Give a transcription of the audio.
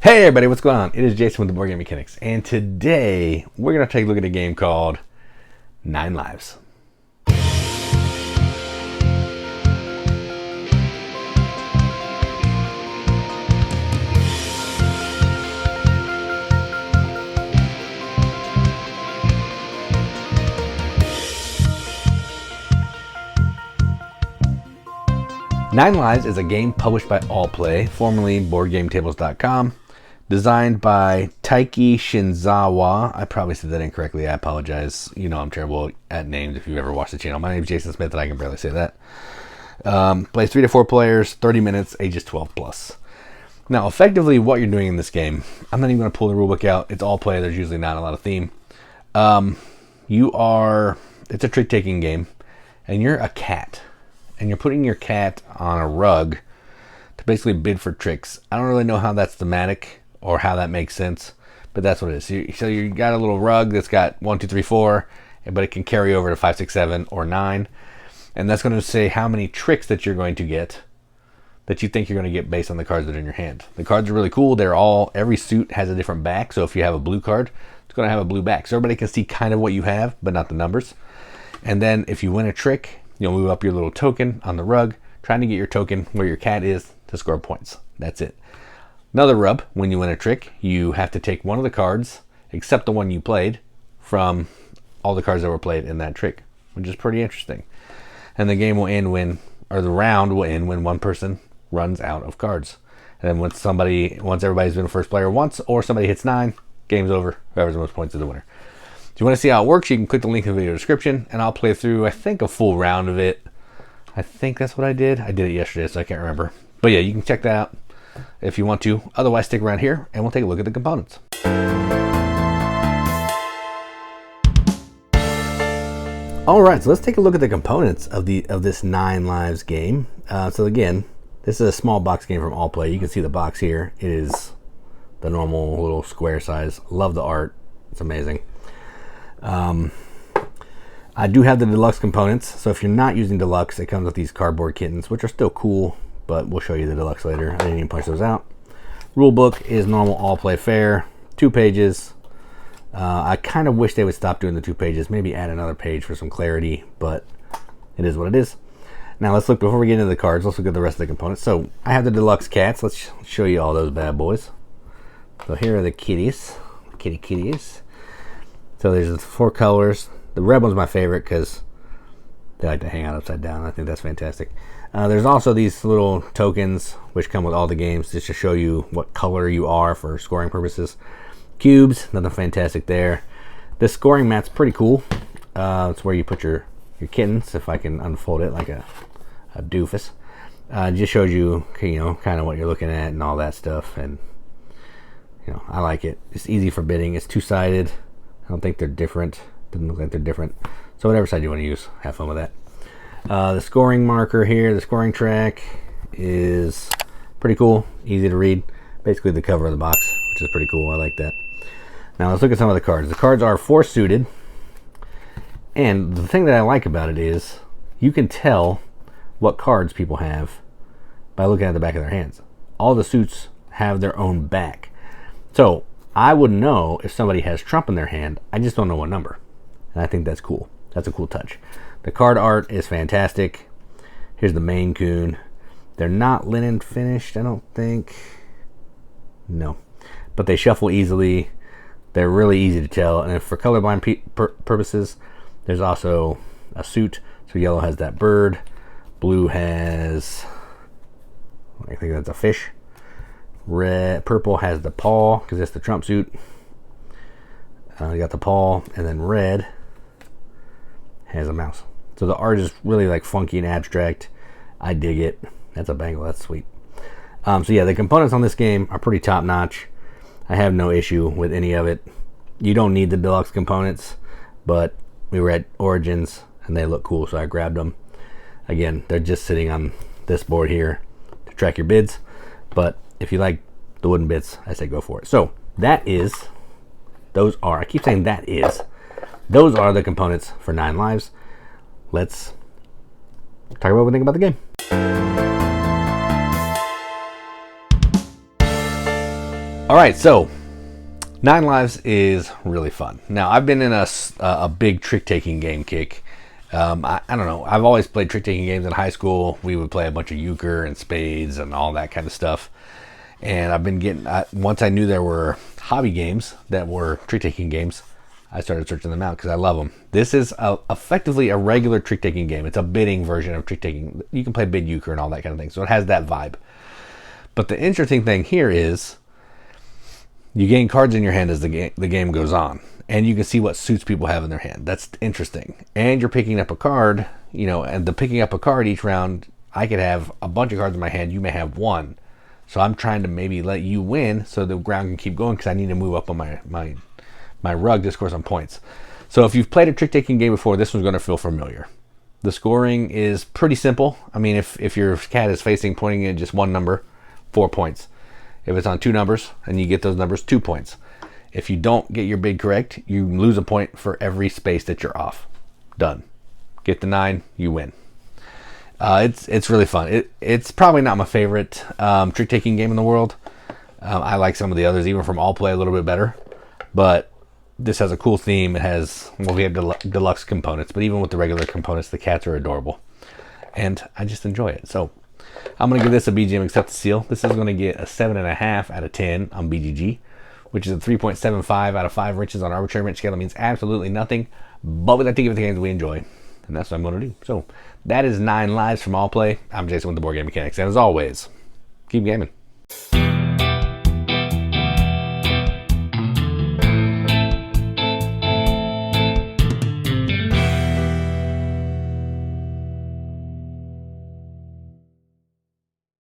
Hey everybody, what's going on? It is Jason with the Board Game Mechanics, and today we're going to take a look at a game called 9 Lives. Nine Lives is a game published by Allplay, formerly BoardGameTables.com, designed by Taiki Shinzawa. I probably said that incorrectly. I apologize. You know I'm terrible at names if you've ever watched the channel. My name is Jason Smith, and I can barely say that. Plays 3 to 4 players, 30 minutes, ages 12 plus. Now, effectively, what you're doing in this game, I'm not even going to pull the rulebook out. It's Allplay. There's usually not a lot of theme. It's a trick-taking game, and you're a cat. And you're putting your cat on a rug to basically bid for tricks. I don't really know how that's thematic or how that makes sense, but that's what it is. So you got a little rug that's got 1, 2, 3, 4, but it can carry over to 5, 6, 7, or 9. And that's going to say how many tricks that you're going to get, that you think you're going to get based on the cards that are in your hand. The cards are really cool. Every suit has a different back. So if you have a blue card, it's going to have a blue back. So everybody can see kind of what you have, but not the numbers. And then if you win a trick, you'll move up your little token on the rug, trying to get your token where your cat is to score points. That's it. Another rub, when you win a trick, you have to take one of the cards, except the one you played, from all the cards that were played in that trick, which is pretty interesting. And the game will end the round will end when one person runs out of cards. And then once everybody's been first player once, or somebody hits 9, game's over. Whoever's the most points is the winner. If you want to see how it works, you can click the link in the video description, and I'll play through, I think, a full round of it. I think that's what I did. I did it yesterday, so I can't remember. But yeah, you can check that out if you want to. Otherwise, stick around here, and we'll take a look at the components. All right, so let's take a look at the components of this 9 Lives game. So again, this is a small box game from Allplay. You can see the box here. It is the normal little square size. Love the art. It's amazing. I do have the deluxe components, so if you're not using deluxe, it comes with these cardboard kittens, which are still cool, but we'll show you the deluxe later. I didn't even punch those out. Rule book is normal Allplay fare, 2 pages. I kind of wish they would stop doing the 2 pages, maybe add another page for some clarity, but it is what it is. Now let's look, before we get into the cards, let's look at the rest of the components. So I have the deluxe cats. Let's show you all those bad boys. So here are the kitties, kitties. So there's the 4 colors. The red one's my favorite because they like to hang out upside down. I think that's fantastic. There's also these little tokens which come with all the games just to show you what color you are for scoring purposes. Cubes, nothing fantastic there. This scoring mat's pretty cool. It's where you put your kittens, if I can unfold it like a doofus. Just shows you, kind of what you're looking at and all that stuff. And, I like it. It's easy for bidding. It's 2-sided. I don't think they're different. Doesn't look like they're different. So whatever side you want to use, have fun with that. The scoring marker here, the scoring track, is pretty cool. Easy to read. Basically the cover of the box, which is pretty cool. I like that. Now let's look at some of the cards. The cards are 4 suited. And the thing that I like about it is you can tell what cards people have by looking at the back of their hands. All the suits have their own back. So I would know if somebody has trump in their hand. I just don't know what number. And I think that's cool. That's a cool touch. The card art is fantastic. Here's the Maine Coon. They're not linen finished, I don't think. No. But they shuffle easily. They're really easy to tell. And for colorblind purposes, there's also a suit. So yellow has that bird. Blue has, I think that's a fish. Purple has the paw, because that's the trump suit. You got the paw, and then red has a mouse. So the art is really like funky and abstract. I dig it. That's a bangle. That's sweet. So yeah, the components on this game are pretty top notch. I have no issue with any of it. You don't need the deluxe components, but we were at Origins and they look cool, so I grabbed them. Again, they're just sitting on this board here to track your bids, but if you like the wooden bits, I say go for it. So those are the components for 9 Lives. Let's talk about what we think about the game. All right, so 9 Lives is really fun. Now, I've been in a big trick-taking game kick. I don't know. I've always played trick-taking games in high school. We would play a bunch of euchre and spades and all that kind of stuff. And I've been getting, once I knew there were hobby games that were trick-taking games, I started searching them out because I love them. This is effectively a regular trick-taking game. It's a bidding version of trick-taking. You can play bid euchre and all that kind of thing. So it has that vibe. But the interesting thing here is you gain cards in your hand as the game goes on. And you can see what suits people have in their hand. That's interesting. And you're picking up a card, and the picking up a card each round, I could have a bunch of cards in my hand. You may have one. So I'm trying to maybe let you win so the ground can keep going because I need to move up on my rug to score some points. So if you've played a trick-taking game before, this one's going to feel familiar. The scoring is pretty simple. I mean, if your cat is pointing at just one number, 4 points. If it's on 2 numbers and you get those numbers, 2 points. If you don't get your bid correct, you lose a point for every space that you're off. Done. Get the 9, you win. It's really fun. It's probably not my favorite trick-taking game in the world. I like some of the others, even from All Play, a little bit better. But this has a cool theme. It has, we have deluxe components, but even with the regular components, the cats are adorable. And I just enjoy it. So I'm going to give this a BGM Accept the Seal. This is going to get a 7.5 out of 10 on BGG, which is a 3.75 out of 5 wrenches on arbitrary wrench scale. That means absolutely nothing, but we like to give it the games we enjoy, and that's what I'm going to do. So that is 9 Lives from All Play. I'm Jason with the Board Game Mechanics, and as always, keep gaming.